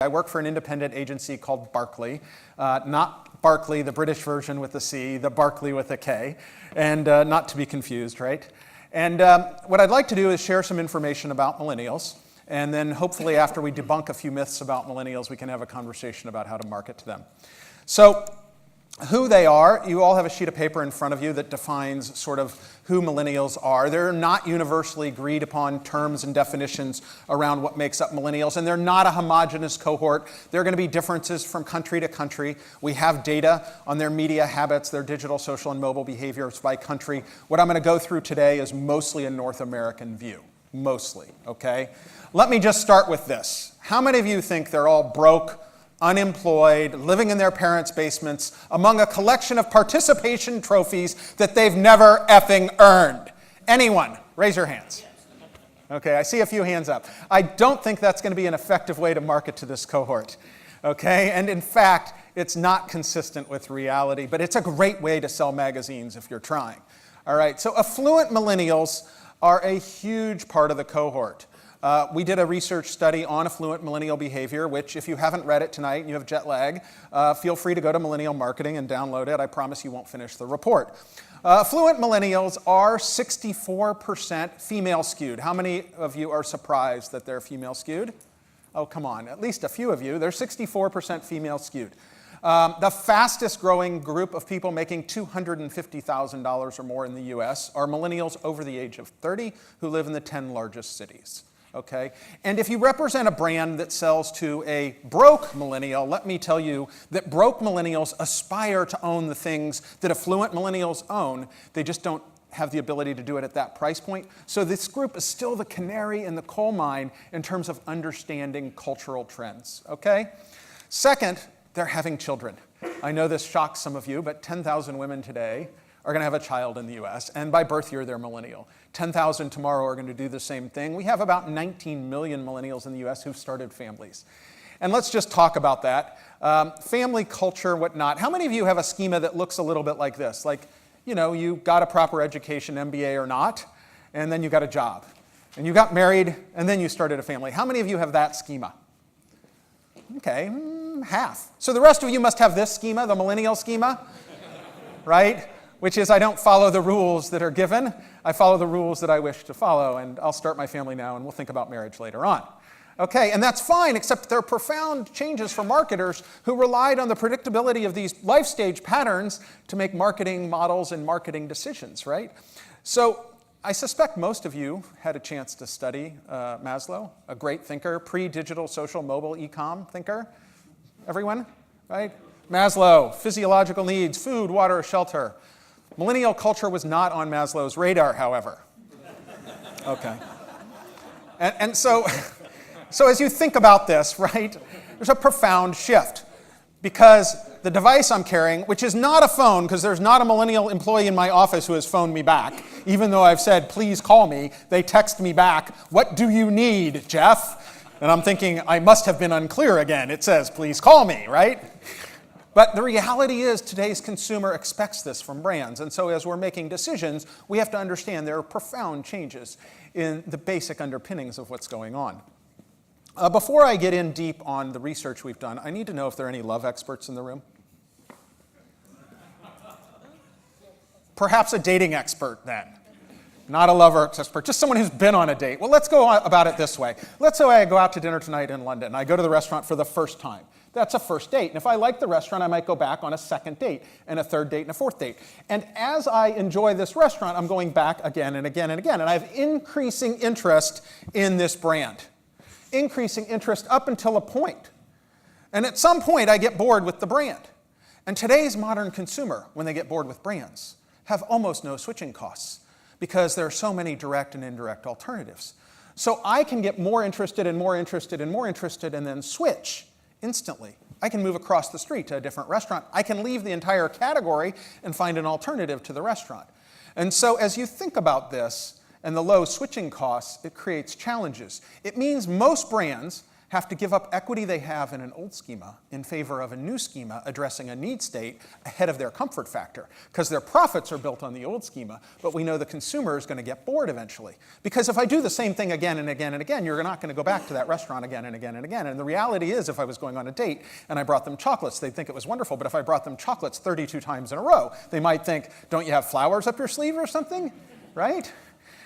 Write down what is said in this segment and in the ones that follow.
I work for an independent agency called Barkley, not Barkley, the British version with the C, the Barkley with a K, and not to be confused, right? And what I'd like to do is share some information about millennials, and then hopefully after we debunk a few myths about millennials, we can have a conversation about how to market to them. So, who they are, you all have a sheet of paper in front of you that defines sort of who millennials are. They're not universally agreed upon terms and definitions around what makes up millennials, and they're not a homogeneous cohort. There are going to be differences from country to country. We have data on their media habits, their digital, social, and mobile behaviors by country. What I'm going to go through today is mostly a North American view. Mostly, okay? Let me just start with this. How many of you think they're all broke, unemployed, living in their parents' basements, among a collection of participation trophies that they've never effing earned? Anyone? Raise your hands. Okay, I see a few hands up. I don't think that's going to be an effective way to market to this cohort. Okay, and in fact, it's not consistent with reality, but it's a great way to sell magazines if you're trying. All right, so affluent millennials are a huge part of the cohort. We did a research study on affluent millennial behavior, which if you haven't read it tonight and you have jet lag, feel free to go to Millennial Marketing and download it. I promise you won't finish the report. Affluent millennials are 64% female skewed. How many of you are surprised that they're female skewed? Oh, come on, at least a few of you. They're 64% female skewed. The fastest growing group of people making $250,000 or more in the US are millennials over the age of 30 who live in the 10 largest cities. Okay? And if you represent a brand that sells to a broke millennial, let me tell you that broke millennials aspire to own the things that affluent millennials own. They just don't have the ability to do it at that price point. So this group is still the canary in the coal mine in terms of understanding cultural trends. Okay? Second, they're having children. I know this shocks some of you, but 10,000 women today are going to have a child in the US, and by birth year, they're millennial. 10,000 tomorrow are going to do the same thing. We have about 19 million millennials in the US who've started families. And let's just talk about that. Family culture, whatnot. How many of you have a schema that looks a little bit like this? Like, you know, you got a proper education, MBA or not, and then you got a job. And you got married, and then you started a family. How many of you have that schema? Okay, half. So the rest of you must have this schema, the millennial schema, right? Which is I don't follow the rules that are given. I follow the rules that I wish to follow, and I'll start my family now, and we'll think about marriage later on. Okay, and that's fine, except there are profound changes for marketers who relied on the predictability of these life stage patterns to make marketing models and marketing decisions, right? So I suspect most of you had a chance to study Maslow, a great thinker, pre-digital, social, mobile, e-com thinker. Everyone, right? Maslow, physiological needs, food, water, shelter. Millennial culture was not on Maslow's radar, however. Okay. And so as you think about this, right, there's a profound shift. Because the device I'm carrying, which is not a phone, because there's not a millennial employee in my office who has phoned me back, even though I've said, please call me, they text me back, what do you need, Jeff? And I'm thinking, I must have been unclear again. It says, please call me, right? But the reality is today's consumer expects this from brands. And so as we're making decisions, we have to understand there are profound changes in the basic underpinnings of what's going on. Before I get in deep on the research we've done, I need to know if there are any love experts in the room. Perhaps a dating expert then. Not a lover expert, just someone who's been on a date. Well, let's go about it this way. Let's say I go out to dinner tonight in London. I go to the restaurant for the first time. That's a first date. And if I like the restaurant, I might go back on a second date, and a third date, and a fourth date. And as I enjoy this restaurant, I'm going back again and again and again. And I have increasing interest in this brand. Increasing interest up until a point. And at some point, I get bored with the brand. And today's modern consumer, when they get bored with brands, have almost no switching costs because there are so many direct and indirect alternatives. So I can get more interested and more interested and more interested and then switch instantly. I can move across the street to a different restaurant. I can leave the entire category and find an alternative to the restaurant. And so as you think about this and the low switching costs, it creates challenges. It means most brands have to give up equity they have in an old schema in favor of a new schema addressing a need state ahead of their comfort factor, because their profits are built on the old schema, but we know the consumer is going to get bored eventually. Because if I do the same thing again and again and again, you're not going to go back to that restaurant again and again and again. And the reality is, if I was going on a date and I brought them chocolates, they'd think it was wonderful, but if I brought them chocolates 32 times in a row, they might think, don't you have flowers up your sleeve or something, right?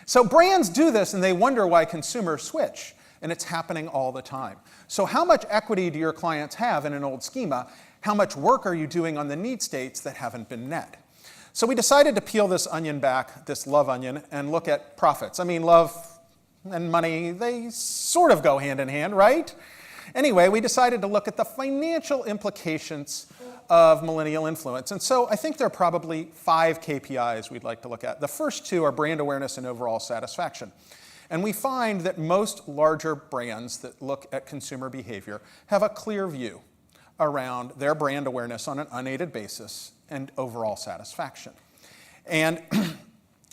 So brands do this and they wonder why consumers switch. And it's happening all the time. So how much equity do your clients have in an old schema? How much work are you doing on the need states that haven't been met? So we decided to peel this onion back, this love onion, and look at profits. I mean, love and money, they sort of go hand in hand, right? Anyway, we decided to look at the financial implications of millennial influence. And so I think there are probably 5 KPIs we'd like to look at. The first 2 are brand awareness and overall satisfaction. And we find that most larger brands that look at consumer behavior have a clear view around their brand awareness on an unaided basis and overall satisfaction. And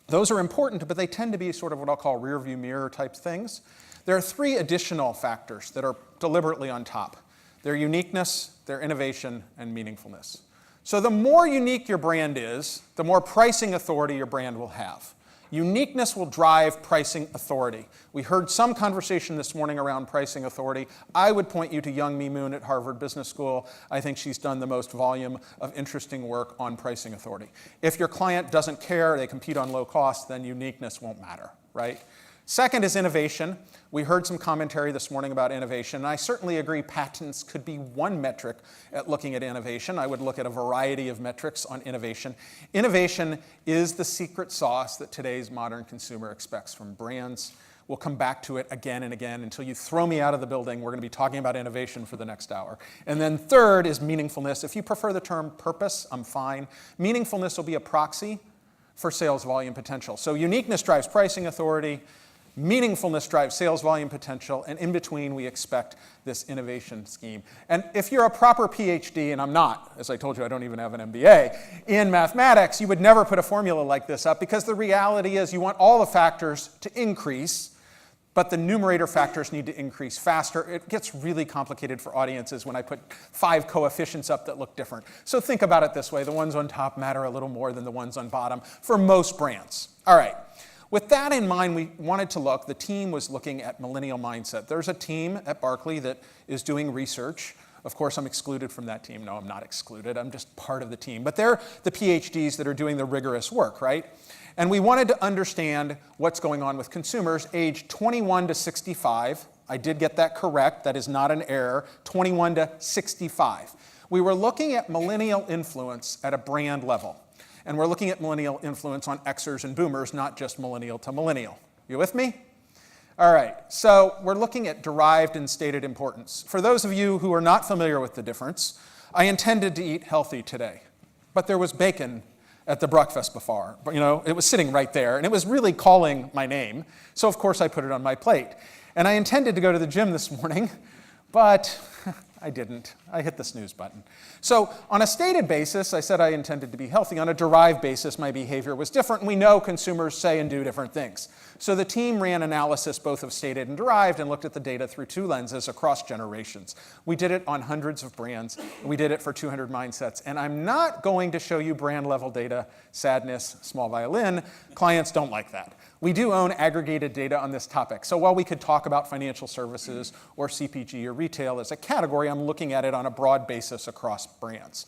those are important, but they tend to be sort of what I'll call rear view mirror type things. There are 3 additional factors that are deliberately on top. Their uniqueness, their innovation, and meaningfulness. So the more unique your brand is, the more pricing authority your brand will have. Uniqueness will drive pricing authority. We heard some conversation this morning around pricing authority. I would point you to Young Mi Moon at Harvard Business School. I think she's done the most volume of interesting work on pricing authority. If your client doesn't care, they compete on low cost, then uniqueness won't matter, right? Second is innovation. We heard some commentary this morning about innovation. And I certainly agree patents could be one metric at looking at innovation. I would look at a variety of metrics on innovation. Innovation is the secret sauce that today's modern consumer expects from brands. We'll come back to it again and again until you throw me out of the building. We're going to be talking about innovation for the next hour. And then third is meaningfulness. If you prefer the term purpose, I'm fine. Meaningfulness will be a proxy for sales volume potential. So uniqueness drives pricing authority. Meaningfulness drives sales volume potential, and in between we expect this innovation scheme. And if you're a proper PhD, and I'm not, as I told you, I don't even have an MBA, in mathematics, you would never put a formula like this up, because the reality is you want all the factors to increase, but the numerator factors need to increase faster. It gets really complicated for audiences when I put 5 coefficients up that look different. So think about it this way. The ones on top matter a little more than the ones on bottom for most brands. All right. With that in mind, we wanted to look, the team was looking at Millennial Mindset. There's a team at Berkeley that is doing research. Of course, I'm excluded from that team. No, I'm not excluded. I'm just part of the team. But they're the PhDs that are doing the rigorous work, right? And we wanted to understand what's going on with consumers aged 21 to 65. I did get that correct. That is not an error. 21 to 65. We were looking at millennial influence at a brand level. And we're looking at millennial influence on Xers and Boomers, not just millennial to millennial. You with me? All right, so we're looking at derived and stated importance. For those of you who are not familiar with the difference, I intended to eat healthy today, but there was bacon at the breakfast buffet. You know, it was sitting right there, and it was really calling my name, so of course I put it on my plate. And I intended to go to the gym this morning, but I didn't. I hit the snooze button. So on a stated basis, I said I intended to be healthy. On a derived basis, my behavior was different. And we know consumers say and do different things. So the team ran analysis both of stated and derived and looked at the data through 2 lenses across generations. We did it on hundreds of brands. We did it for 200 mindsets. And I'm not going to show you brand level data, sadness, small violin. Clients don't like that. We do own aggregated data on this topic. So while we could talk about financial services or CPG or retail as a category, I'm looking at it on a broad basis across brands.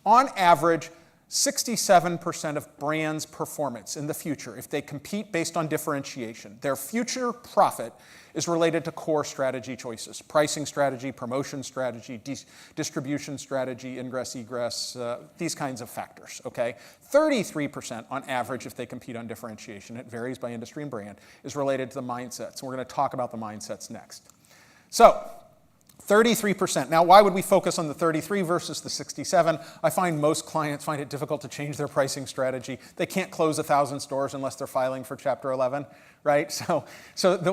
On average, 67% of brands' performance in the future, if they compete based on differentiation, their future profit is related to core strategy choices: pricing strategy, promotion strategy, distribution strategy, ingress, egress, these kinds of factors, okay? 33% on average, if they compete on differentiation, it varies by industry and brand, is related to the mindsets. And we're going to talk about the mindsets next. So, 33%. Now, why would we focus on the 33 versus the 67? I find most clients find it difficult to change their pricing strategy. They can't close 1,000 stores unless they're filing for Chapter 11, right? So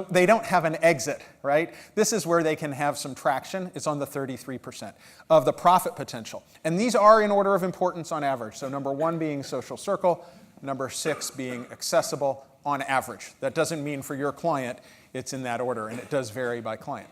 they don't have an exit, right? This is where they can have some traction. It's on the 33% of the profit potential. And these are in order of importance on average. So number 1 being social circle, number 6 being accessible on average. That doesn't mean for your client it's in that order, and it does vary by client.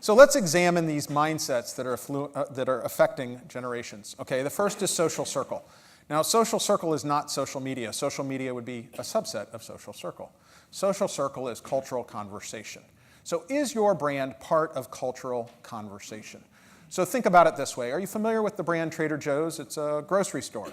So let's examine these mindsets that are affecting generations. Okay, the first is social circle. Now, social circle is not social media. Social media would be a subset of social circle. Social circle is cultural conversation. So is your brand part of cultural conversation? So think about it this way. Are you familiar with the brand Trader Joe's? It's a grocery store.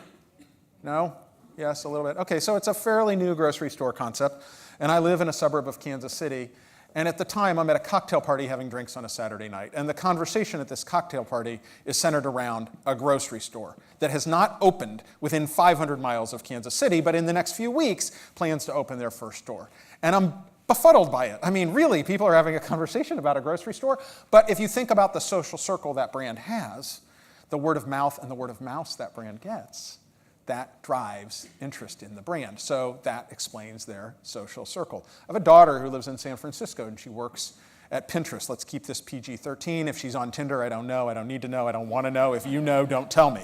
No? Yes, a little bit. Okay, so it's a fairly new grocery store concept, and I live in a suburb of Kansas City, and at the time I'm at a cocktail party having drinks on a Saturday night, and the conversation at this cocktail party is centered around a grocery store that has not opened within 500 miles of Kansas City, but in the next few weeks plans to open their first store. And I'm befuddled by it. I mean, really, people are having a conversation about a grocery store, but if you think about the social circle that brand has, the word of mouth and the word of mouse that brand gets, that drives interest in the brand. So that explains their social circle. I have a daughter who lives in San Francisco, and she works at Pinterest. Let's keep this PG-13. If she's on Tinder, I don't know. I don't need to know. I don't want to know. If you know, don't tell me.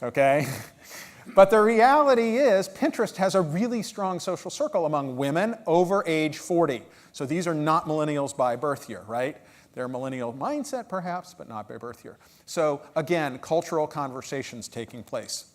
Okay? But the reality is Pinterest has a really strong social circle among women over age 40. So these are not millennials by birth year, right? They're millennial mindset perhaps, but not by birth year. So again, cultural conversations taking place.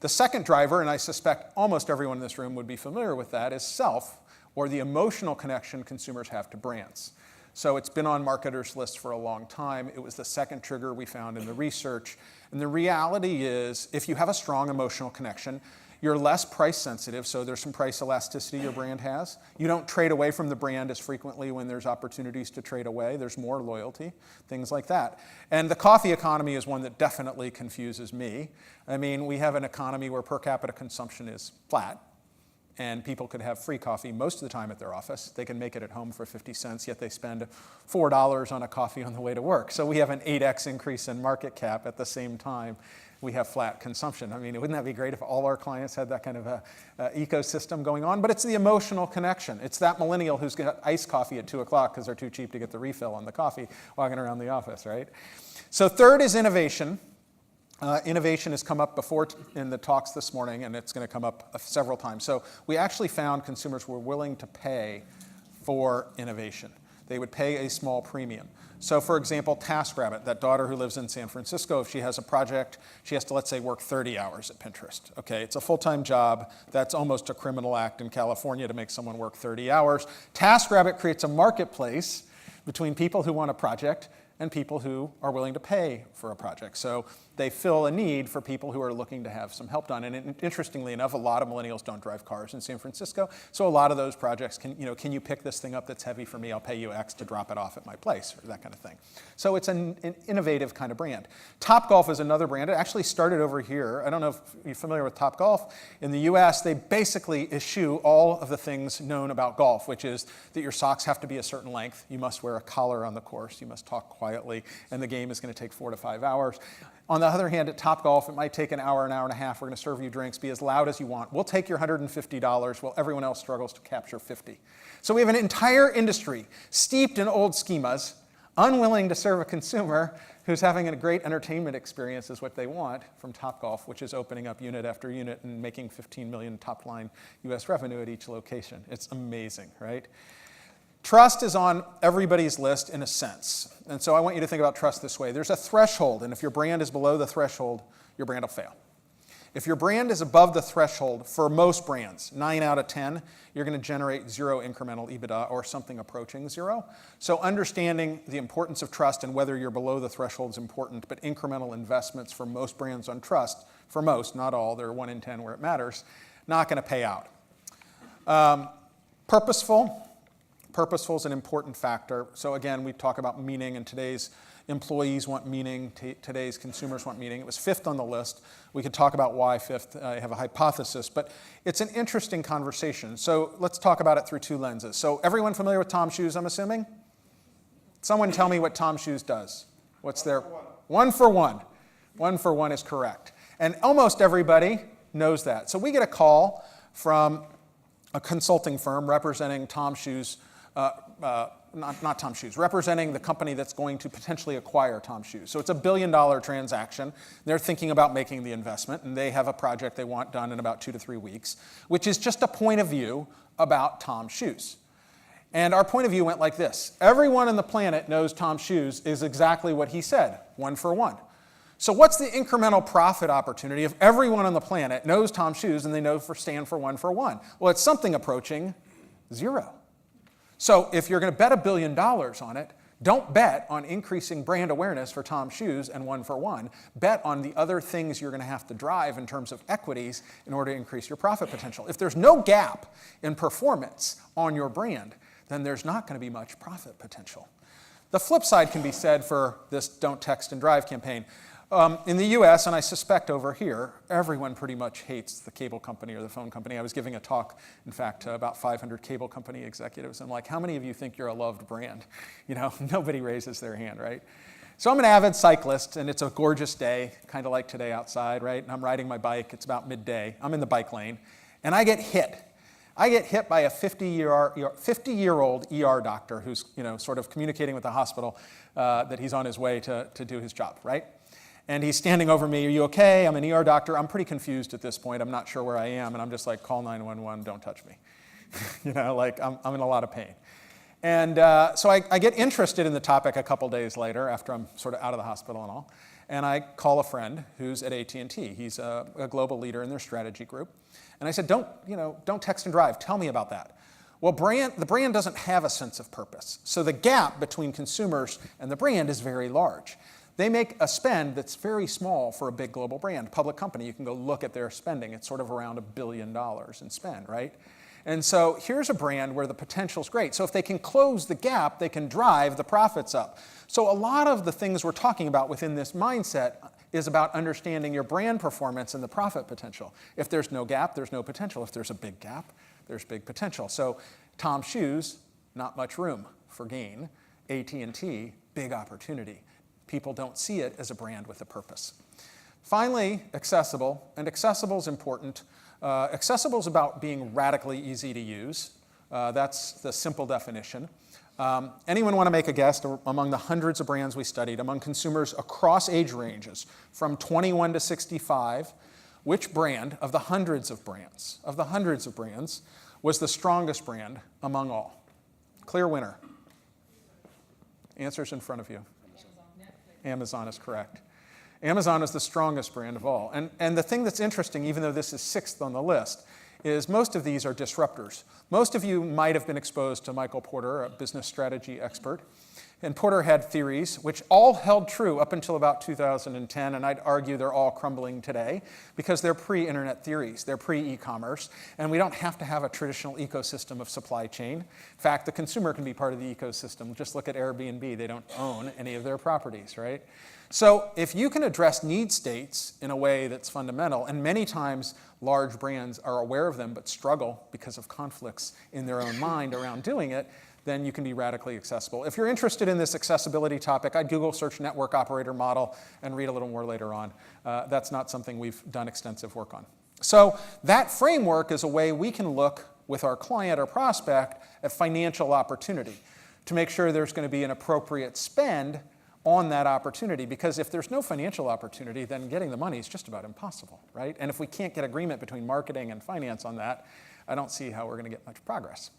The second driver, and I suspect almost everyone in this room would be familiar with that, is self, or the emotional connection consumers have to brands. So it's been on marketers' lists for a long time. It was the second trigger we found in the research. And the reality is, if you have a strong emotional connection, you're less price sensitive, so there's some price elasticity your brand has. You don't trade away from the brand as frequently when there's opportunities to trade away. There's more loyalty, things like that. And the coffee economy is one that definitely confuses me. I mean, we have an economy where per capita consumption is flat, and people could have free coffee most of the time at their office. They can make it at home for 50 cents, yet they spend $4 on a coffee on the way to work. So we have an 8x increase in market cap at the same time we have flat consumption. I mean, wouldn't that be great if all our clients had that kind of a ecosystem going on? But it's the emotional connection. It's that millennial who's got iced coffee at 2 o'clock because they're too cheap to get the refill on the coffee walking around the office, right? So third is innovation. Innovation has come up before in the talks this morning, and it's going to come up several times. So we actually found consumers were willing to pay for innovation. They would pay a small premium. So for example, TaskRabbit, that daughter who lives in San Francisco, if she has a project, she has to, let's say, work 30 hours at Pinterest. Okay, it's a full-time job. That's almost a criminal act in California to make someone work 30 hours. TaskRabbit creates a marketplace between people who want a project and people who are willing to pay for a project. So they fill a need for people who are looking to have some help done. And interestingly enough, a lot of millennials don't drive cars in San Francisco. So a lot of those projects can you pick this thing up that's heavy for me? I'll pay you X to drop it off at my place, or that kind of thing. So it's an innovative kind of brand. Topgolf is another brand. It actually started over here. I don't know if you're familiar with Topgolf. In the US, they basically eschew all of the things known about golf, which is that your socks have to be a certain length. You must wear a collar on the course. You must talk quietly, and the game is going to take 4 to 5 hours. On the other hand, at Topgolf, it might take an hour and a half. We're going to serve you drinks. Be as loud as you want. We'll take your $150 while everyone else struggles to capture 50. So we have an entire industry steeped in old schemas, unwilling to serve a consumer who's having a great entertainment experience is what they want from Topgolf, which is opening up unit after unit and making 15 million top-line US revenue at each location. It's amazing, right? Trust is on everybody's list in a sense. And so I want you to think about trust this way. There's a threshold, and if your brand is below the threshold, your brand will fail. If your brand is above the threshold, for most brands, 9 out of 10, you're going to generate 0 incremental EBITDA or something approaching 0. So understanding the importance of trust and whether you're below the threshold is important, but incremental investments for most brands on trust, for most, not all, there are 1 in 10 where it matters, not going to pay out. Purposeful. Purposeful is an important factor. So again, we talk about meaning, and today's employees want meaning, today's consumers want meaning. It was 5th on the list. We could talk about why 5th. I have a hypothesis, but it's an interesting conversation. So let's talk about it through 2 lenses. So everyone familiar with Tom Shoes, I'm assuming? Someone tell me what Tom Shoes does. What's their? 1 for 1. 1 for 1 is correct. And almost everybody knows that. So we get a call from a consulting firm representing Tom Shoes, not Tom Shoes, representing the company that's going to potentially acquire Tom Shoes. So it's a $1 billion transaction. They're thinking about making the investment, and they have a project they want done in about 2 to 3 weeks, which is just a point of view about Tom Shoes. And our point of view went like this. Everyone on the planet knows Tom's Shoes is exactly what he said, 1 for 1. So what's the incremental profit opportunity if everyone on the planet knows Tom's Shoes and they know stand for 1 for 1? Well, it's something approaching 0. So if you're going to bet $1 billion on it, don't bet on increasing brand awareness for Tom's Shoes and 1 for 1. Bet on the other things you're going to have to drive in terms of equities in order to increase your profit potential. If there's no gap in performance on your brand, then there's not going to be much profit potential. The flip side can be said for this Don't Text and Drive campaign. In the US, and I suspect over here, everyone pretty much hates the cable company or the phone company. I was giving a talk, in fact, to about 500 cable company executives. I'm like, how many of you think you're a loved brand? You know, nobody raises their hand, right? So I'm an avid cyclist, and it's a gorgeous day, kind of like today outside, right? And I'm riding my bike. It's about midday. I'm in the bike lane, and I get hit. I get hit by a 50-year-old ER doctor who's, sort of communicating with the hospital that he's on his way to do his job, right? And he's standing over me. Are you okay? I'm an ER doctor. I'm pretty confused at this point. I'm not sure where I am. And I'm just like, call 911. Don't touch me. I'm in a lot of pain. And so I get interested in the topic a couple days later after I'm sort of out of the hospital and all. And I call a friend who's at AT&T. He's a global leader in their strategy group. And I said, don't text and drive. Tell me about that. Well, the brand doesn't have a sense of purpose. So the gap between consumers and the brand is very large. They make a spend that's very small for a big global brand. Public company, you can go look at their spending. It's sort of around $1 billion in spend, right? And so here's a brand where the potential's great. So if they can close the gap, they can drive the profits up. So a lot of the things we're talking about within this mindset is about understanding your brand performance and the profit potential. If there's no gap, there's no potential. If there's a big gap, there's big potential. So Tom's Shoes, not much room for gain. AT&T, big opportunity. People don't see it as a brand with a purpose. Finally, accessible, and accessible is important. Accessible is about being radically easy to use. That's the simple definition. Anyone want to make a guess among the hundreds of brands we studied, among consumers across age ranges, from 21 to 65, which brand of the hundreds of brands, was the strongest brand among all? Clear winner. Answers in front of you. Amazon is correct. Amazon is the strongest brand of all. And the thing that's interesting, even though this is 6th on the list, is most of these are disruptors. Most of you might have been exposed to Michael Porter, a business strategy expert. And Porter had theories which all held true up until about 2010, and I'd argue they're all crumbling today because they're pre-internet theories, they're pre-e-commerce, and we don't have to have a traditional ecosystem of supply chain. In fact, the consumer can be part of the ecosystem. Just look at Airbnb. They don't own any of their properties, right? So if you can address need states in a way that's fundamental, and many times large brands are aware of them but struggle because of conflicts in their own mind around doing it, then you can be radically accessible. If you're interested in this accessibility topic, I'd Google search network operator model and read a little more later on. That's not something we've done extensive work on. So that framework is a way we can look with our client or prospect at financial opportunity to make sure there's going to be an appropriate spend on that opportunity, because if there's no financial opportunity, then getting the money is just about impossible, right? And if we can't get agreement between marketing and finance on that, I don't see how we're going to get much progress.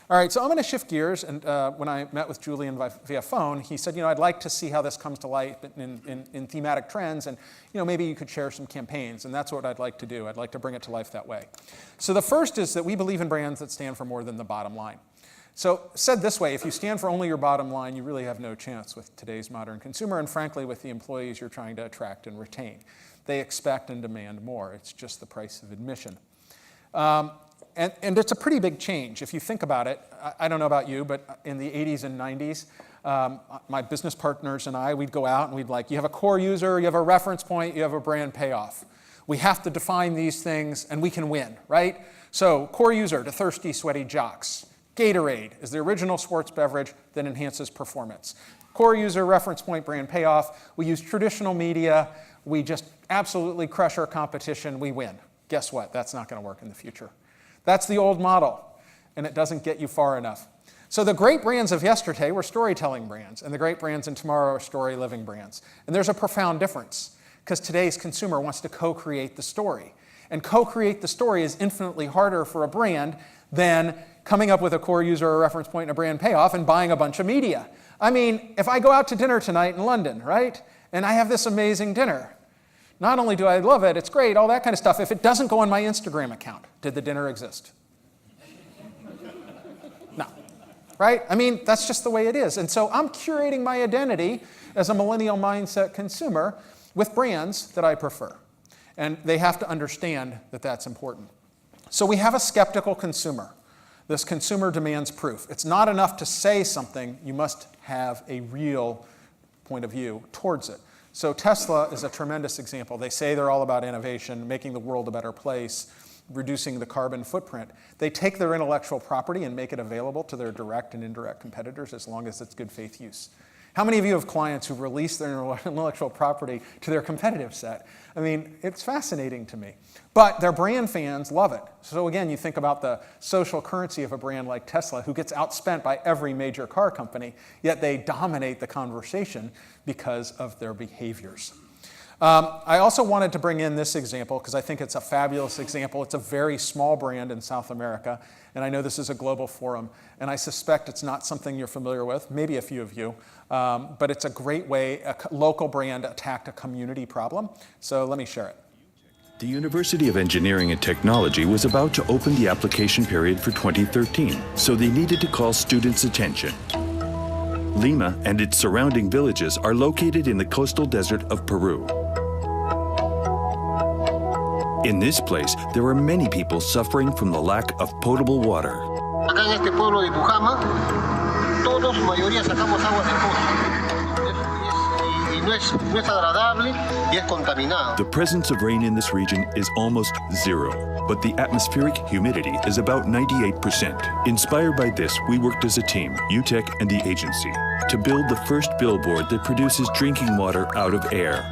All right, so I'm going to shift gears, and when I met with Julian via phone, he said, I'd like to see how this comes to light in thematic trends, and maybe you could share some campaigns, and that's what I'd like to do. I'd like to bring it to life that way. So the first is that we believe in brands that stand for more than the bottom line. So said this way, if you stand for only your bottom line, you really have no chance with today's modern consumer, and frankly, with the employees you're trying to attract and retain. They expect and demand more. It's just the price of admission. And it's a pretty big change. If you think about it, I don't know about you, but in the 80s and 90s, my business partners and I, we'd go out and we'd you have a core user, you have a reference point, you have a brand payoff. We have to define these things and we can win, right? So core user to thirsty, sweaty jocks. Gatorade is the original sports beverage that enhances performance. Core user, reference point, brand payoff. We use traditional media. We just absolutely crush our competition. We win. Guess what? That's not going to work in the future. That's the old model, and it doesn't get you far enough. So the great brands of yesterday were storytelling brands, and the great brands in tomorrow are story-living brands. And there's a profound difference, because today's consumer wants to co-create the story. And co-create the story is infinitely harder for a brand than coming up with a core user or reference point and a brand payoff and buying a bunch of media. I mean, if I go out to dinner tonight in London, right, and I have this amazing dinner, not only do I love it, it's great, all that kind of stuff. If it doesn't go on my Instagram account, did the dinner exist? No, right? I mean, that's just the way it is. And so I'm curating my identity as a millennial mindset consumer with brands that I prefer. And they have to understand that that's important. So we have a skeptical consumer. This consumer demands proof. It's not enough to say something. You must have a real point of view towards it. So Tesla is a tremendous example. They say they're all about innovation, making the world a better place, reducing the carbon footprint. They take their intellectual property and make it available to their direct and indirect competitors as long as it's good faith use. How many of you have clients who release their intellectual property to their competitive set? I mean, it's fascinating to me. But their brand fans love it. So again, you think about the social currency of a brand like Tesla, who gets outspent by every major car company, yet they dominate the conversation because of their behaviors. I also wanted to bring in this example because I think it's a fabulous example. It's a very small brand in South America, and I know this is a global forum, and I suspect it's not something you're familiar with, maybe a few of you, but it's a great way a local brand attacked a community problem. So let me share it. The University of Engineering and Technology was about to open the application period for 2013, so they needed to call students' attention. Lima and its surrounding villages are located in the coastal desert of Peru. In this place, there are many people suffering from the lack of potable water. Acá en este pueblo de Pujama, todos, mayoría sacamos agua del pozo. Y no es agradable y es contaminado. The presence of rain in this region is almost zero, but the atmospheric humidity is about 98%. Inspired by this, we worked as a team, UTech and the agency, to build the first billboard that produces drinking water out of air.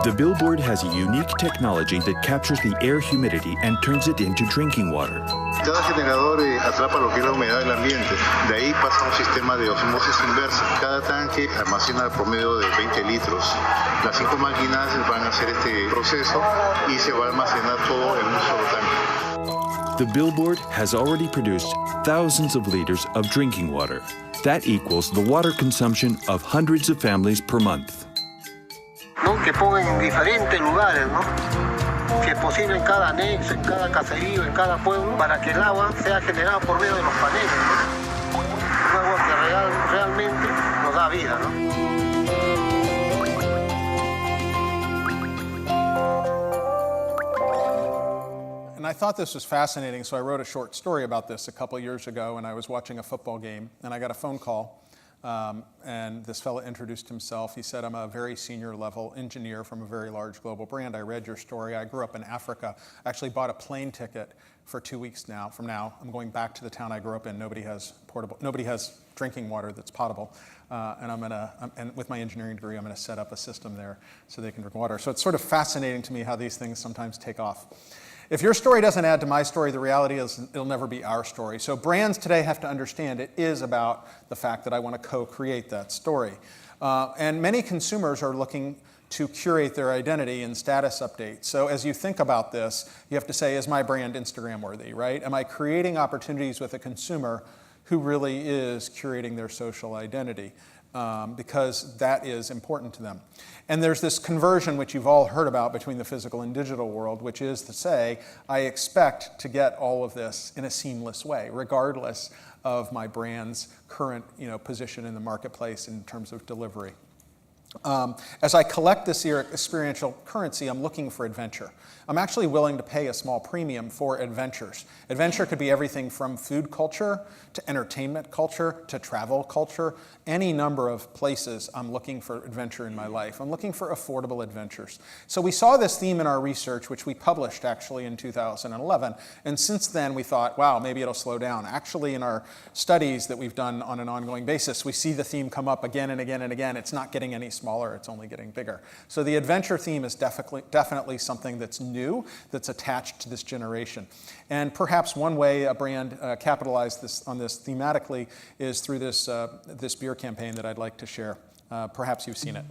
The billboard has a unique technology that captures the air humidity and turns it into drinking water. Cada generador atrapa lo que es la humedad del ambiente. De ahí pasa un sistema de osmosis inversa. Cada tanque almacena promedio de 20 litros. Las 5 máquinas van a hacer este proceso y se va a almacenar todo en un solo tanque. The billboard has already produced thousands of liters of drinking water. That equals the water consumption of hundreds of families per month. ¿No? Que pongan en diferentes lugares, ¿no? Si es posible en cada anexo, en cada caserío, en cada pueblo, para que el agua sea generada por medio de los paneles, ¿no? Un agua que realmente nos da vida, ¿no? And I thought this was fascinating, so I wrote a short story about this a couple years ago, and I was watching a football game, and I got a phone call. And this fellow introduced himself. He said, I'm a very senior level engineer from a very large global brand. I read your story. I grew up in Africa. I actually bought a plane ticket for 2 weeks now. From now, I'm going back to the town I grew up in. Nobody has drinking water that's potable. And with my engineering degree, I'm going to set up a system there so they can drink water. So it's sort of fascinating to me how these things sometimes take off. If your story doesn't add to my story, the reality is it'll never be our story. So brands today have to understand it is about the fact that I want to co-create that story. And many consumers are looking to curate their identity and status updates. So as you think about this, you have to say, is my brand Instagram worthy, right? Am I creating opportunities with a consumer who really is curating their social identity? Because that is important to them. And there's this conversion, which you've all heard about, between the physical and digital world, which is to say, I expect to get all of this in a seamless way, regardless of my brand's current position in the marketplace in terms of delivery. As I collect this experiential currency, I'm looking for adventure. I'm actually willing to pay a small premium for adventures. Adventure could be everything from food culture to entertainment culture to travel culture. Any number of places I'm looking for adventure in my life. I'm looking for affordable adventures. So we saw this theme in our research, which we published actually in 2011. And since then we thought, wow, maybe it'll slow down. Actually, in our studies that we've done on an ongoing basis, we see the theme come up again and again and again. It's not getting any smaller, it's only getting bigger. So the adventure theme is definitely something that's new, that's attached to this generation. And perhaps one way a brand capitalized on this thematically is through this beer campaign that I'd like to share. Perhaps you've seen it.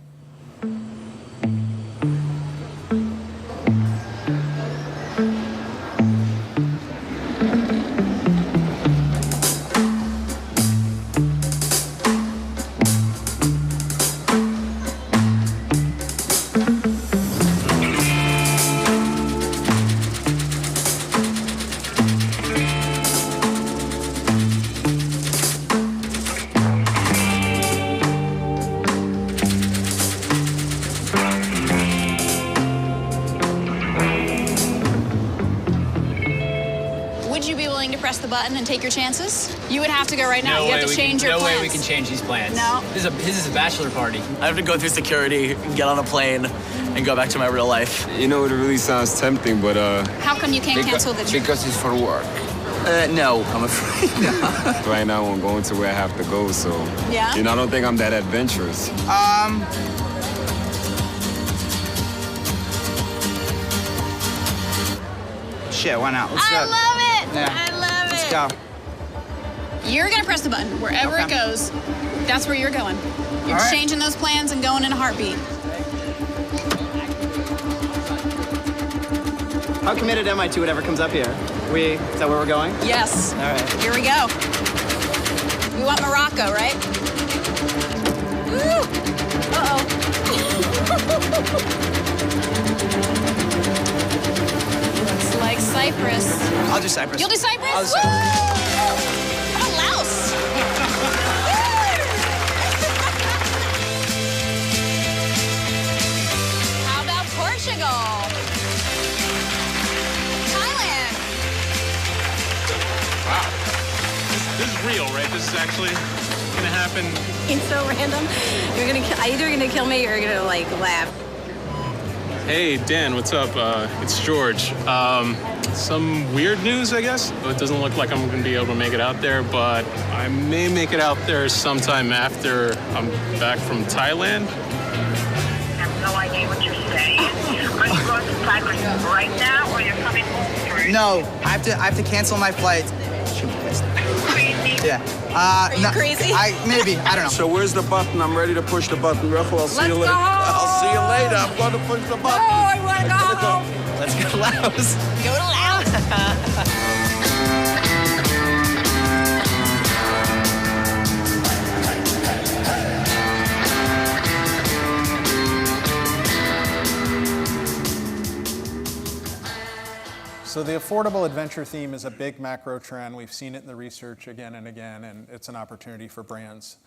press the button and take your chances? You would have to go right now. You have to change your plans. No way we can change these plans. No. His is a bachelor party. I have to go through security, get on a plane, and go back to my real life. You know, it really sounds tempting, but How come you can't cancel the trip? because it's for work. No, I'm afraid not. Right now, I'm going to where I have to go, so Yeah? I don't think I'm that adventurous. Shit, why not? I love it. Yeah. I love it. Let's go. You're gonna press the button wherever it goes. That's where you're going. You're right. changing those plans and going in a heartbeat. How committed am I to whatever comes up here? Is that where we're going? Yes. All right. Here we go. We want Morocco, right? Woo! Uh-oh. Looks like Cyprus. I'll do Cyprus. You'll do Cyprus? I'll do Woo! Cyprus. How about Laos? How about Portugal? Thailand? This is real, right? This is actually gonna happen. It's so random. You're gonna either gonna kill me or you're gonna like laugh. Hey, Dan, what's up? It's George. Some weird news, I guess. It doesn't look like I'm gonna be able to make it out there, but I may make it out there sometime after I'm back from Thailand. I have no idea what you're saying. Are you going to Cyprus right now, or you're coming home first? No, I have to cancel my flight. Should be pissed. Crazy. Yeah. Are you crazy? Maybe. I don't know. So where's the button? I'm ready to push the button. Rachel, I'll see you later. I'll see you later. I'm going to push the button. Oh, I want to go home. Let's go to Laos. Go to Laos. So the affordable adventure theme is a big macro trend. We've seen it in the research again and again, and it's an opportunity for brands.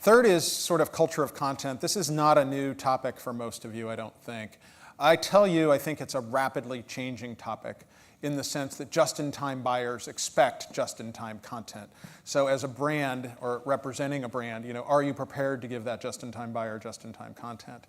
Third is sort of culture of content. This is not a new topic for most of you, I don't think. I tell you, I think it's a rapidly changing topic in the sense that just-in-time buyers expect just-in-time content. So as a brand or representing a brand, are you prepared to give that just-in-time buyer just-in-time content?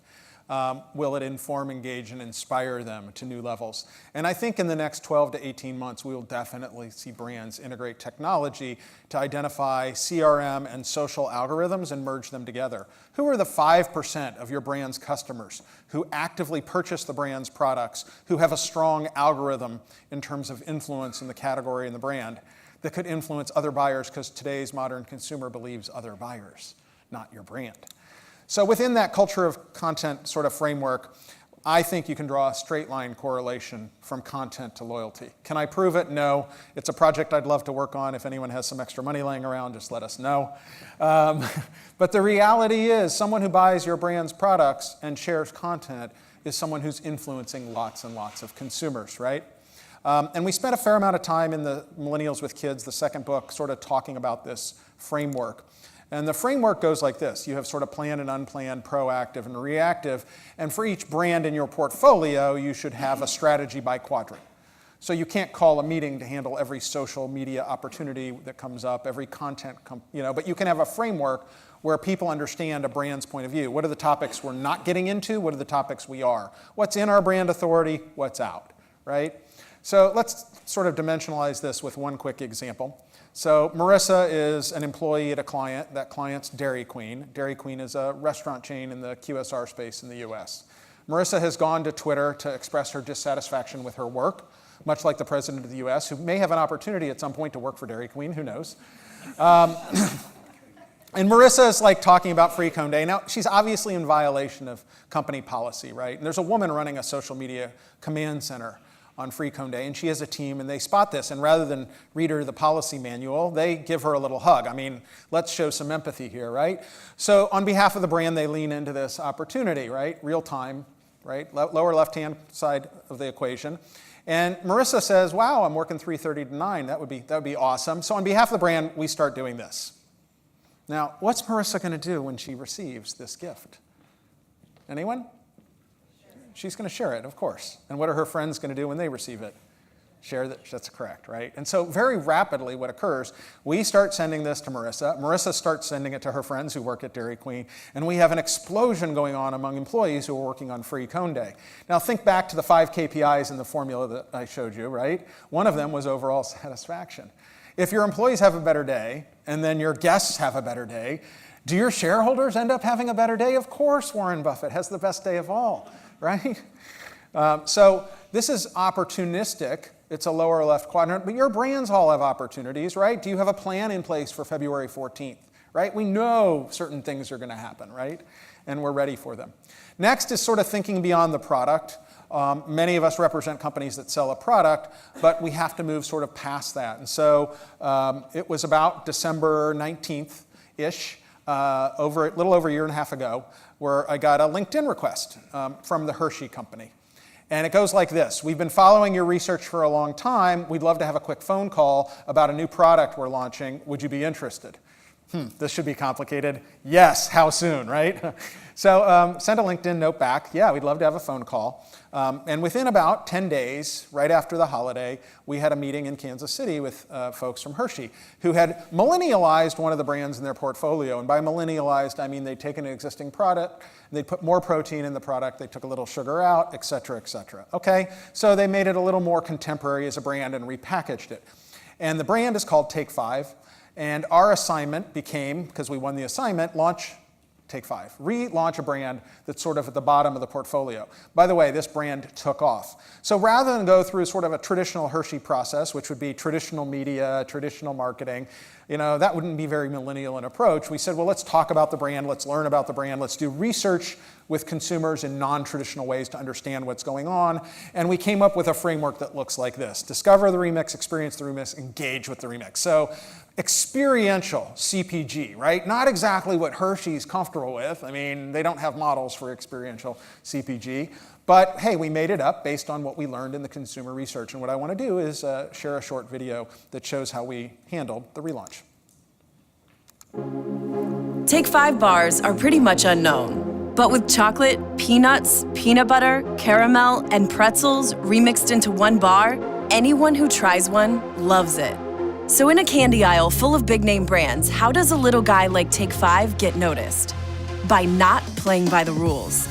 Will it inform, engage, and inspire them to new levels? And I think in the next 12 to 18 months, we will definitely see brands integrate technology to identify CRM and social algorithms and merge them together. Who are the 5% of your brand's customers who actively purchase the brand's products, who have a strong algorithm in terms of influence in the category and the brand that could influence other buyers, because today's modern consumer believes other buyers, not your brand. So within that culture of content sort of framework, I think you can draw a straight line correlation from content to loyalty. Can I prove it? No. It's a project I'd love to work on. If anyone has some extra money laying around, just let us know. But the reality is someone who buys your brand's products and shares content is someone who's influencing lots and lots of consumers, right? And we spent a fair amount of time in the Millennials with Kids, the second book, sort of talking about this framework. And the framework goes like this. You have sort of planned and unplanned, proactive and reactive. And for each brand in your portfolio, you should have a strategy by quadrant. So you can't call a meeting to handle every social media opportunity that comes up, every content, but you can have a framework where people understand a brand's point of view. What are the topics we're not getting into? What are the topics we are? What's in our brand authority? What's out, right? So let's sort of dimensionalize this with one quick example. So Marissa is an employee at a client. That client's Dairy Queen. Dairy Queen is a restaurant chain in the QSR space in the US. Marissa has gone to Twitter to express her dissatisfaction with her work, much like the president of the US, who may have an opportunity at some point to work for Dairy Queen, who knows. And Marissa is like talking about Free Cone Day. Now, she's obviously in violation of company policy, right? And there's a woman running a social media command center on Free Cone Day, and she has a team, and they spot this, and rather than read her the policy manual, they give her a little hug. I mean, let's show some empathy here, right? So on behalf of the brand, they lean into this opportunity, right? Real time, right? Lower left-hand side of the equation. And Marissa says, wow, I'm working 3:30 to 9. That would be awesome. So on behalf of the brand, we start doing this. Now, what's Marissa going to do when she receives this gift? Anyone? She's going to share it, of course. And what are her friends going to do when they receive it? That's correct, right? And so very rapidly what occurs, we start sending this to Marissa. Marissa starts sending it to her friends who work at Dairy Queen. And we have an explosion going on among employees who are working on Free Cone Day. Now think back to the 5 KPIs in the formula that I showed you, right? One of them was overall satisfaction. If your employees have a better day, and then your guests have a better day, do your shareholders end up having a better day? Of course, Warren Buffett has the best day of all, right? So this is opportunistic. It's a lower left quadrant, but your brands all have opportunities, right? Do you have a plan in place for February 14th, right? We know certain things are going to happen, right? And we're ready for them. Next is sort of thinking beyond the product. Many of us represent companies that sell a product, but we have to move sort of past that. And so it was about December 19th-ish, a little over a year and a half ago, where I got a LinkedIn request from the Hershey company. And it goes like this. We've been following your research for a long time. We'd love to have a quick phone call about a new product we're launching. Would you be interested? This should be complicated. Yes, how soon, right? So send a LinkedIn note back. Yeah, we'd love to have a phone call. And within about 10 days, right after the holiday, we had a meeting in Kansas City with folks from Hershey who had millennialized one of the brands in their portfolio. And by millennialized, I mean they'd taken an existing product, they'd put more protein in the product, they took a little sugar out, et cetera, et cetera. Okay, so they made it a little more contemporary as a brand and repackaged it. And the brand is called Take 5. And our assignment became, because we won the assignment, launch Take 5. Relaunch a brand that's sort of at the bottom of the portfolio. By the way, this brand took off. So rather than go through sort of a traditional Hershey process, which would be traditional media, traditional marketing, that wouldn't be very millennial an approach. We said, well, let's talk about the brand, let's learn about the brand, let's do research with consumers in non-traditional ways to understand what's going on. And we came up with a framework that looks like this. Discover the remix, experience the remix, engage with the remix. So experiential CPG, right? Not exactly what Hershey's comfortable with. I mean, they don't have models for experiential CPG. But hey, we made it up based on what we learned in the consumer research. And what I want to do is share a short video that shows how we handled the relaunch. Take 5 bars are pretty much unknown. But with chocolate, peanuts, peanut butter, caramel, and pretzels remixed into one bar, anyone who tries one loves it. So in a candy aisle full of big-name brands, how does a little guy like Take 5 get noticed? By not playing by the rules.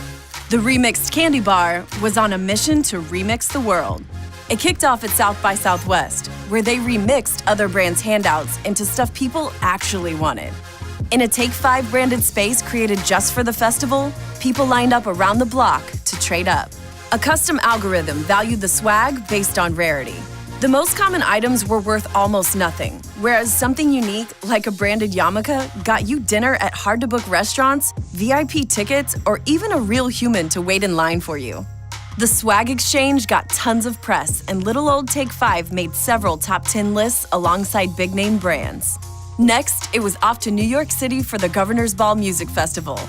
The remixed candy bar was on a mission to remix the world. It kicked off at South by Southwest, where they remixed other brands' handouts into stuff people actually wanted. In a Take 5 branded space created just for the festival, people lined up around the block to trade up. A custom algorithm valued the swag based on rarity. The most common items were worth almost nothing, whereas something unique, like a branded yarmulke, got you dinner at hard-to-book restaurants, VIP tickets, or even a real human to wait in line for you. The swag exchange got tons of press, and little old Take 5 made several top 10 lists alongside big-name brands. Next, it was off to New York City for the Governor's Ball Music Festival.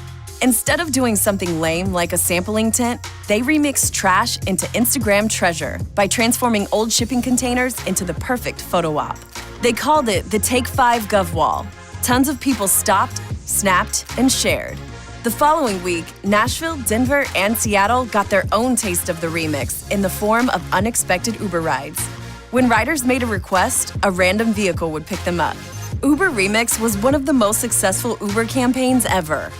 Instead of doing something lame like a sampling tent, they remixed trash into Instagram treasure by transforming old shipping containers into the perfect photo op. They called it the Take 5 Gov Wall. Tons of people stopped, snapped, and shared. The following week, Nashville, Denver, and Seattle got their own taste of the remix in the form of unexpected Uber rides. When riders made a request, a random vehicle would pick them up. Uber Remix was one of the most successful Uber campaigns ever.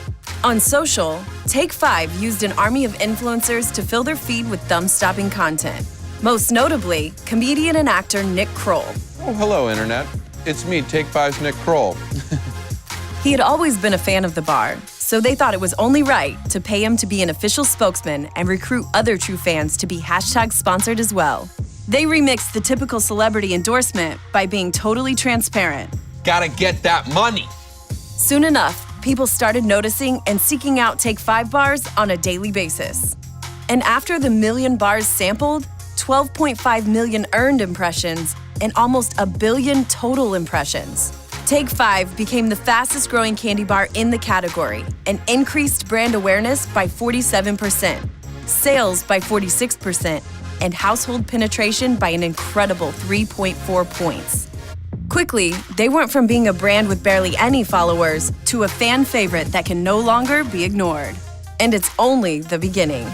On social, Take 5 used an army of influencers to fill their feed with thumb-stopping content. Most notably, comedian and actor Nick Kroll. Oh, hello, Internet. It's me, Take 5's Nick Kroll. He had always been a fan of the bar, so they thought it was only right to pay him to be an official spokesman and recruit other true fans to be #sponsored as well. They remixed the typical celebrity endorsement by being totally transparent. Gotta get that money. Soon enough, people started noticing and seeking out Take 5 bars on a daily basis. And after the million bars sampled, 12.5 million earned impressions, and almost a billion total impressions. Take 5 became the fastest growing candy bar in the category and increased brand awareness by 47%, sales by 46%, and household penetration by an incredible 3.4 points. Quickly, they went from being a brand with barely any followers to a fan favorite that can no longer be ignored. And it's only the beginning.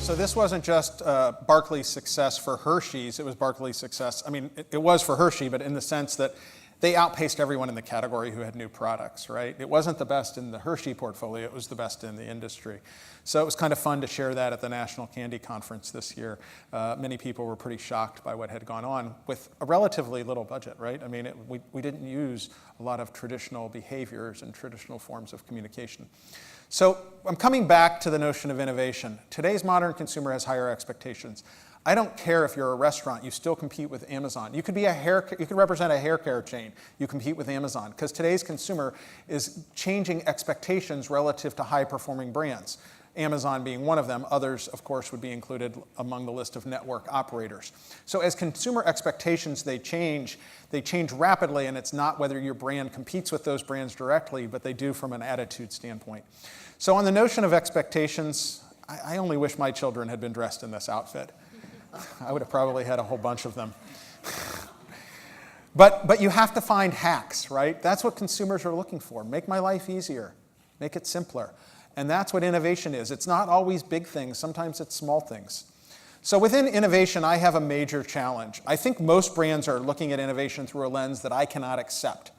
So this wasn't just Barclay's success for Hershey's, it was Barclay's success. I mean, it was for Hershey, but in the sense that they outpaced everyone in the category who had new products, right? It wasn't the best in the Hershey portfolio, it was the best in the industry. So it was kind of fun to share that at the National Candy Conference this year. Many people were pretty shocked by what had gone on with a relatively little budget, right? I mean, we didn't use a lot of traditional behaviors and traditional forms of communication. So I'm coming back to the notion of innovation. Today's modern consumer has higher expectations. I don't care if you're a restaurant, you still compete with Amazon. You could represent a hair care chain, you compete with Amazon, because today's consumer is changing expectations relative to high-performing brands. Amazon being one of them, others, of course, would be included among the list of network operators. So as consumer expectations, they change rapidly, and it's not whether your brand competes with those brands directly, but they do from an attitude standpoint. So on the notion of expectations, I only wish my children had been dressed in this outfit. I would have probably had a whole bunch of them. But you have to find hacks, right? That's what consumers are looking for. Make my life easier. Make it simpler. And that's what innovation is. It's not always big things. Sometimes it's small things. So within innovation, I have a major challenge. I think most brands are looking at innovation through a lens that I cannot accept.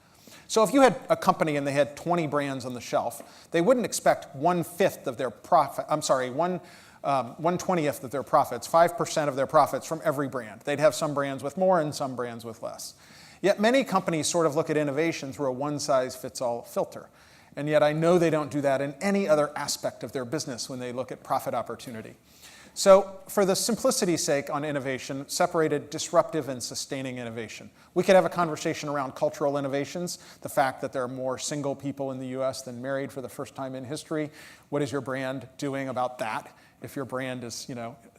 So if you had a company and they had 20 brands on the shelf, they wouldn't expect 1/5 of their profit, 1/20th of their profits, 5% of their profits from every brand. They'd have some brands with more and some brands with less. Yet many companies sort of look at innovation through a one-size-fits-all filter. And yet I know they don't do that in any other aspect of their business when they look at profit opportunity. So for the simplicity's sake on innovation, separated disruptive and sustaining innovation. We could have a conversation around cultural innovations, the fact that there are more single people in the US than married for the first time in history. What is your brand doing about that? If your brand is,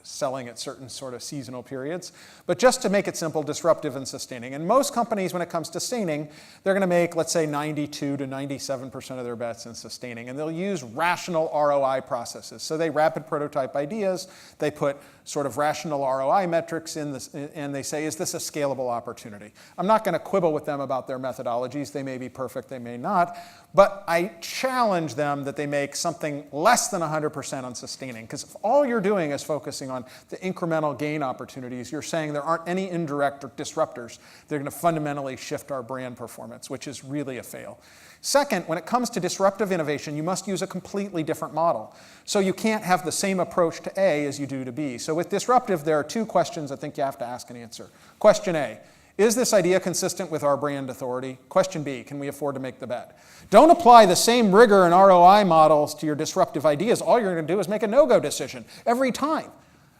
selling at certain sort of seasonal periods. But just to make it simple, disruptive and sustaining. And most companies, when it comes to sustaining, they're going to make, let's say, 92 to 97% of their bets in sustaining. And they'll use rational ROI processes. So they rapid prototype ideas. They put sort of rational ROI metrics in this, and they say, is this a scalable opportunity? I'm not going to quibble with them about their methodologies. They may be perfect, they may not. But I challenge them that they make something less than 100% on sustaining. Because if all you're doing is focusing on the incremental gain opportunities, you're saying there aren't any indirect disruptors. They're going to fundamentally shift our brand performance, which is really a fail. Second, when it comes to disruptive innovation, you must use a completely different model. So you can't have the same approach to A as you do to B. So with disruptive, there are two questions I think you have to ask and answer. Question A, is this idea consistent with our brand authority? Question B, can we afford to make the bet? Don't apply the same rigor and ROI models to your disruptive ideas. All you're going to do is make a no-go decision every time.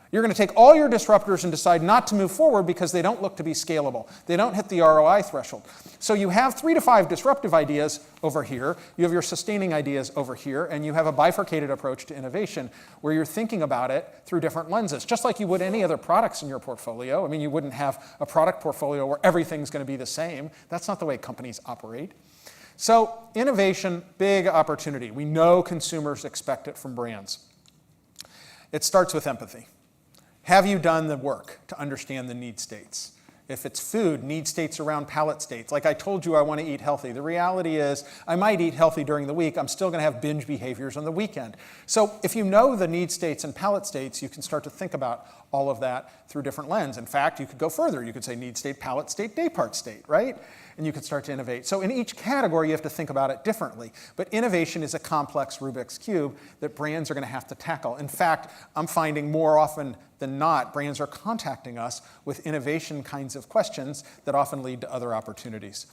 You're going to take all your disruptors and decide not to move forward because they don't look to be scalable. They don't hit the ROI threshold. So you have 3 to 5 disruptive ideas over here, you have your sustaining ideas over here, and you have a bifurcated approach to innovation where you're thinking about it through different lenses, just like you would any other products in your portfolio. I mean, you wouldn't have a product portfolio where everything's going to be the same. That's not the way companies operate. So innovation, big opportunity. We know consumers expect it from brands. It starts with empathy. Have you done the work to understand the need states? If it's food, need states around palate states. Like I told you, I want to eat healthy. The reality is I might eat healthy during the week. I'm still going to have binge behaviors on the weekend. So if you know the need states and palate states, you can start to think about all of that through different lenses. In fact, you could go further. You could say need state, palate state, day part state, right? And you could start to innovate. So in each category, you have to think about it differently. But innovation is a complex Rubik's Cube that brands are going to have to tackle. In fact, I'm finding more often than not, brands are contacting us with innovation kinds of questions that often lead to other opportunities.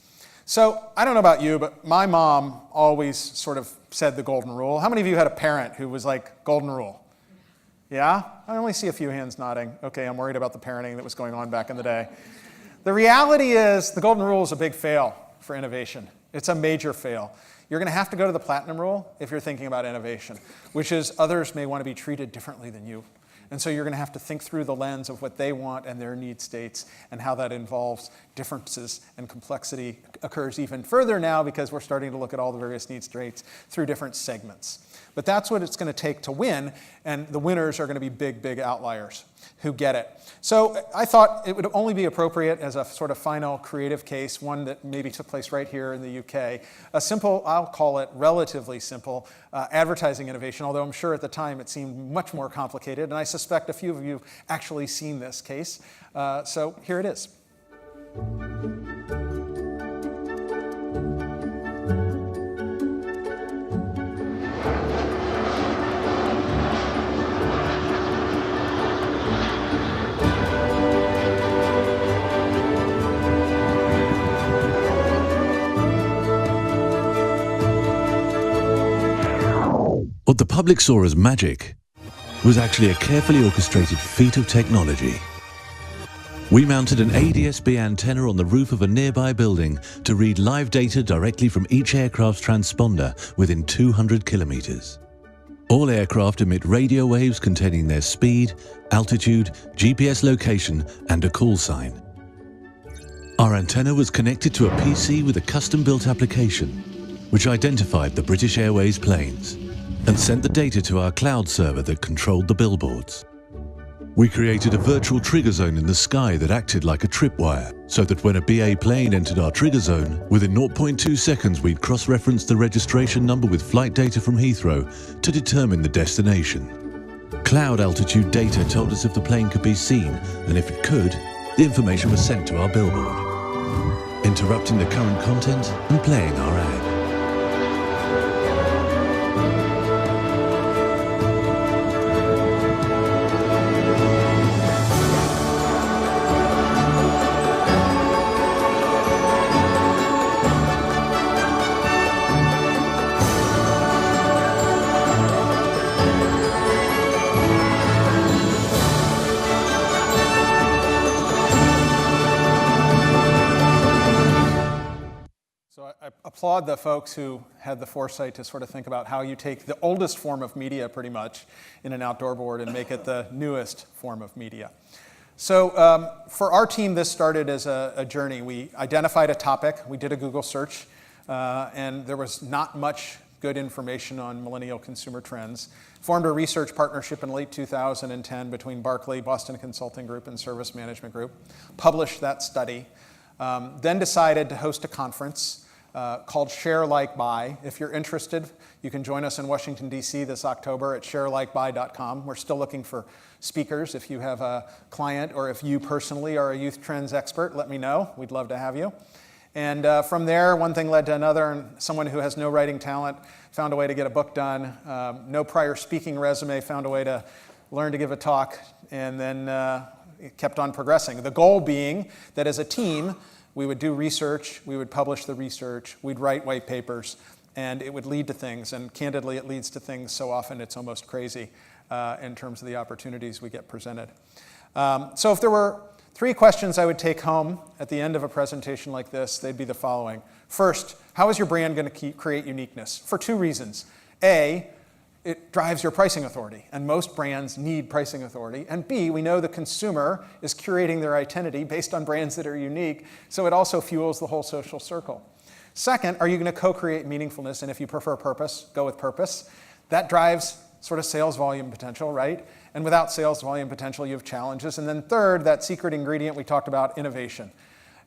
So I don't know about you, but my mom always sort of said the golden rule. How many of you had a parent who was like, golden rule? Yeah? I only see a few hands nodding. Okay, I'm worried about the parenting that was going on back in the day. The reality is the golden rule is a big fail for innovation. It's a major fail. You're going to have to go to the platinum rule if you're thinking about innovation, which is others may want to be treated differently than you. And so you're going to have to think through the lens of what they want and their need states and how that involves differences, and complexity occurs even further now because we're starting to look at all the various need states through different segments. But that's what it's going to take to win, and the winners are going to be big, big outliers. who get it. So I thought it would only be appropriate as a sort of final creative case, one that maybe took place right here in the UK, a simple, I'll call it relatively simple, advertising innovation, although I'm sure at the time it seemed much more complicated, and I suspect a few of you have actually seen this case. So here it is. What the public saw as magic was actually a carefully orchestrated feat of technology. We mounted an ADS-B antenna on the roof of a nearby building to read live data directly from each aircraft's transponder within 200 kilometers. All aircraft emit radio waves containing their speed, altitude, GPS location, and a call sign. Our antenna was connected to a PC with a custom-built application, which identified the British Airways planes and sent the data to our cloud server that controlled the billboards. We created a virtual trigger zone in the sky that acted like a tripwire, so that when a BA plane entered our trigger zone, within 0.2 seconds we'd cross-reference the registration number with flight data from Heathrow to determine the destination. Cloud altitude data told us if the plane could be seen, and if it could, the information was sent to our billboard, interrupting the current content and playing our ad. I applaud the folks who had the foresight to sort of think about how you take the oldest form of media, pretty much, in an outdoor board and make it the newest form of media. So for our team, this started as a journey. We identified a topic, we did a Google search, and there was not much good information on millennial consumer trends. Formed a research partnership in late 2010 between Barclay, Boston Consulting Group, and Service Management Group. Published that study. Then decided to host a conference called Share Like Buy. If you're interested, you can join us in Washington, D.C. this October at sharelikeby.com. We're still looking for speakers. If you have a client or if you personally are a youth trends expert, let me know. We'd love to have you. And from there, one thing led to another, and someone who has no writing talent found a way to get a book done. No prior speaking resume, found a way to learn to give a talk, and then it kept on progressing. The goal being that as a team, we would do research, we would publish the research, we'd write white papers, and it would lead to things. And candidly, it leads to things so often it's almost crazy in terms of the opportunities we get presented. So if there were 3 questions I would take home at the end of a presentation like this, they'd be the following. First, how is your brand going to create uniqueness? For 2 reasons. A, it drives your pricing authority, and most brands need pricing authority. And B, we know the consumer is curating their identity based on brands that are unique, so it also fuels the whole social circle. Second, are you going to co-create meaningfulness? And if you prefer purpose, go with purpose. That drives sort of sales volume potential, right? And without sales volume potential, you have challenges. And then third, that secret ingredient we talked about, innovation.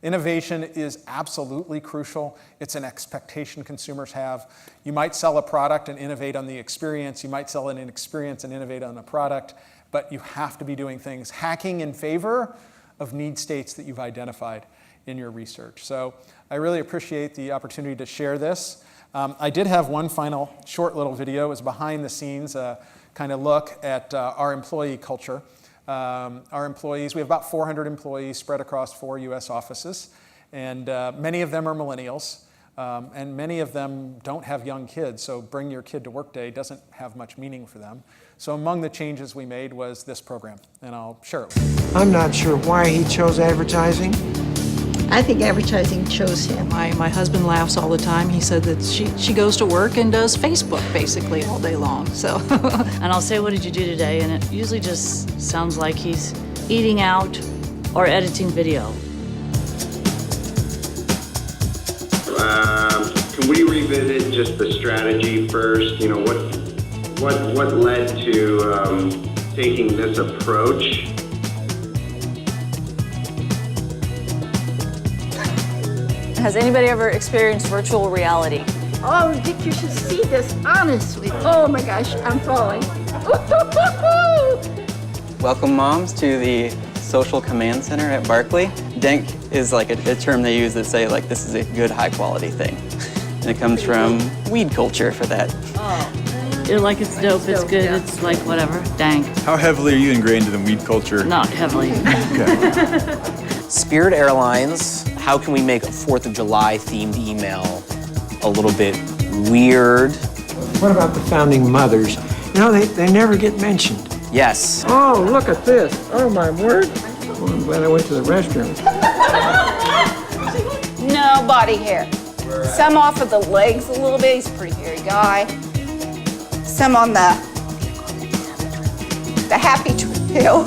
Innovation is absolutely crucial. It's an expectation consumers have. You might sell a product and innovate on the experience. You might sell an experience and innovate on a product, but you have to be doing things, hacking in favor of need states that you've identified in your research. So I really appreciate the opportunity to share this. I did have one final short little video. It was behind the scenes, kind of look at our employee culture. Our employees, we have about 400 employees spread across 4 US offices, and many of them are millennials, and many of them don't have young kids, so bring your kid to work day doesn't have much meaning for them. So among the changes we made was this program, and I'll share it with you. I'm not sure why he chose advertising. I think advertising chose him. My husband laughs all the time. He said that she goes to work and does Facebook basically all day long. So, and I'll say, what did you do today? And it usually just sounds like he's eating out or editing video. Can we revisit just the strategy first? You know, what led to taking this approach? Has anybody ever experienced virtual reality? Oh, Dick, you should see this, honestly. Oh my gosh, I'm falling. Welcome, moms, to the Social Command Center at Barkley. DENK is like a term they use that say, like, this is a good, high-quality thing. And it comes from weed culture for that. You're like, it's dope, it's good, it's like whatever. Dang. How heavily are you ingrained in the weed culture? Not heavily. Spirit Airlines, how can we make a 4th of July themed email a little bit weird? What about the founding mothers? You know, they never get mentioned. Yes. Oh, look at this. Oh, my word. Oh, I'm glad I went to the restroom. No body hair. Some off of the legs a little bit. He's a pretty hairy guy. Some on the happy trail.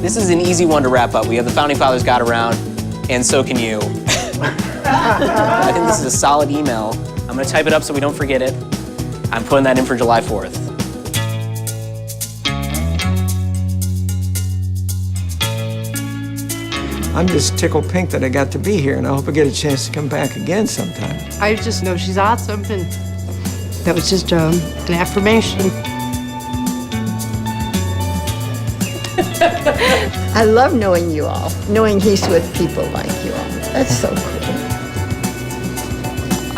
This is an easy one to wrap up. We have the Founding Fathers got around, and so can you. I think this is a solid email. I'm going to type it up so we don't forget it. I'm putting that in for July 4th. I'm just tickled pink that I got to be here, and I hope I get a chance to come back again sometime. I just know she's awesome, and that was just an affirmation. I love knowing you all, knowing he's with people like you all. That's so cool.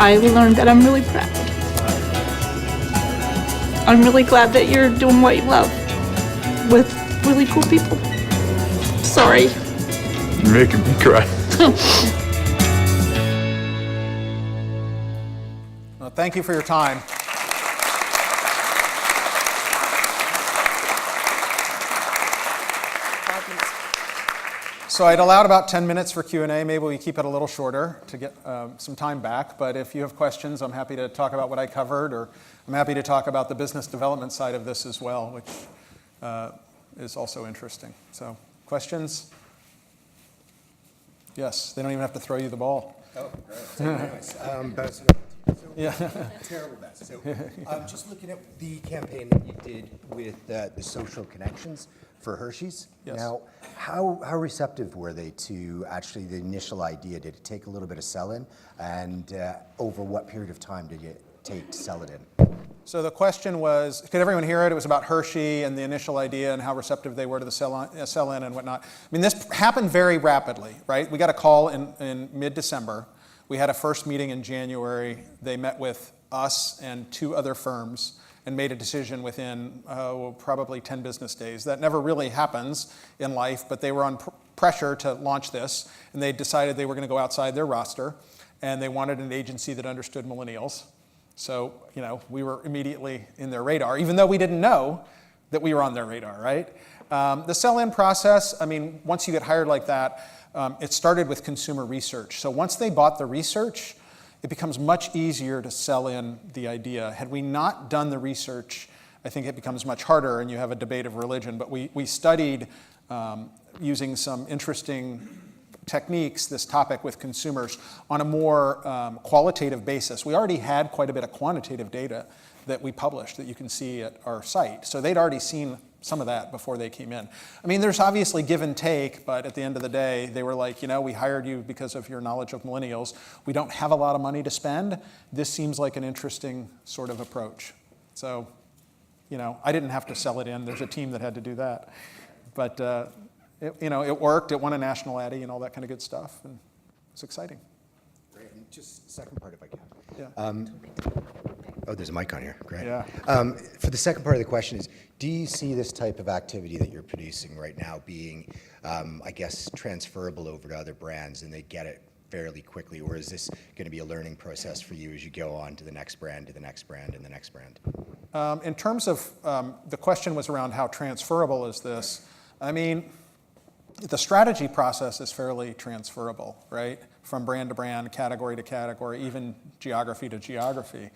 I learned that I'm really proud. I'm really glad that you're doing what you love with really cool people. Sorry. You're making me cry. Well, thank you for your time. So I'd allowed about 10 minutes for Q&A. Maybe we keep it a little shorter to get some time back. But if you have questions, I'm happy to talk about what I covered, or I'm happy to talk about the business development side of this as well, which is also interesting. So, questions? Yes, they don't even have to throw you the ball. Oh, great. So nice. Yeah. Terrible best. So, just looking at the campaign that you did with the social connections for Hershey's. Yes. Now, how receptive were they to actually the initial idea? Did it take a little bit of sell-in? And over what period of time did it take to sell it in? So the question was, could everyone hear it? It was about Hershey and the initial idea and how receptive they were to the sell-in and whatnot. I mean, this happened very rapidly, right? We got a call in mid-December. We had a first meeting in January. They met with us and 2 other firms and made a decision within probably 10 business days. That never really happens in life, but they were on pressure to launch this, and they decided they were going to go outside their roster, and they wanted an agency that understood millennials. So, we were immediately in their radar, even though we didn't know that we were on their radar, right? The sell-in process, I mean, once you get hired like that, it started with consumer research. So once they bought the research, it becomes much easier to sell in the idea. Had we not done the research, I think it becomes much harder, and you have a debate of religion. But we studied using some interesting techniques this topic with consumers on a more qualitative basis. We already had quite a bit of quantitative data that we published that you can see at our site. So they'd already seen some of that before they came in. I mean, there's obviously give and take, but at the end of the day, they were like, we hired you because of your knowledge of millennials. We don't have a lot of money to spend. This seems like an interesting sort of approach. So, I didn't have to sell it in. There's a team that had to do that. But, it worked. It won a national Addy and all that kind of good stuff. And it's exciting. Great. And just second part, if I can. Yeah. Oh, there's a mic on here. Great. Yeah. For the second part of the question is, do you see this type of activity that you're producing right now being, transferable over to other brands and they get it fairly quickly? Or is this going to be a learning process for you as you go on to the next brand, to the next brand, and the next brand? In terms of, the question was around how transferable is this. I mean, the strategy process is fairly transferable, right? From brand to brand, category to category, even geography to geography.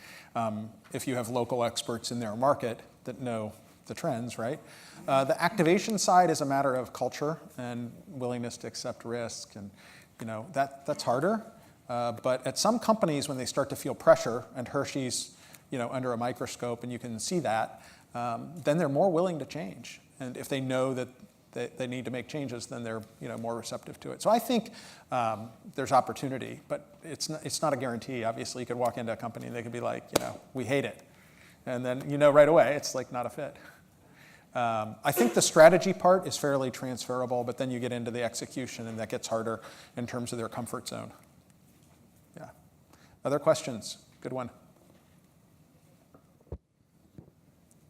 If you have local experts in their market that know the trends, right? The activation side is a matter of culture and willingness to accept risk, and that's harder. But at some companies, when they start to feel pressure, and Hershey's under a microscope, and you can see that, then they're more willing to change. And if they know that they need to make changes, then they're more receptive to it. So I think there's opportunity, but it's not a guarantee. Obviously, you could walk into a company and they could be like, we hate it. And then right away, it's like not a fit. I think the strategy part is fairly transferable, but then you get into the execution and that gets harder in terms of their comfort zone. Yeah. Other questions? Good one.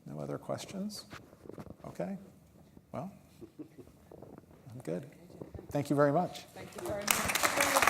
No other questions? Okay. Well, I'm good. Thank you very much. Thank you very much.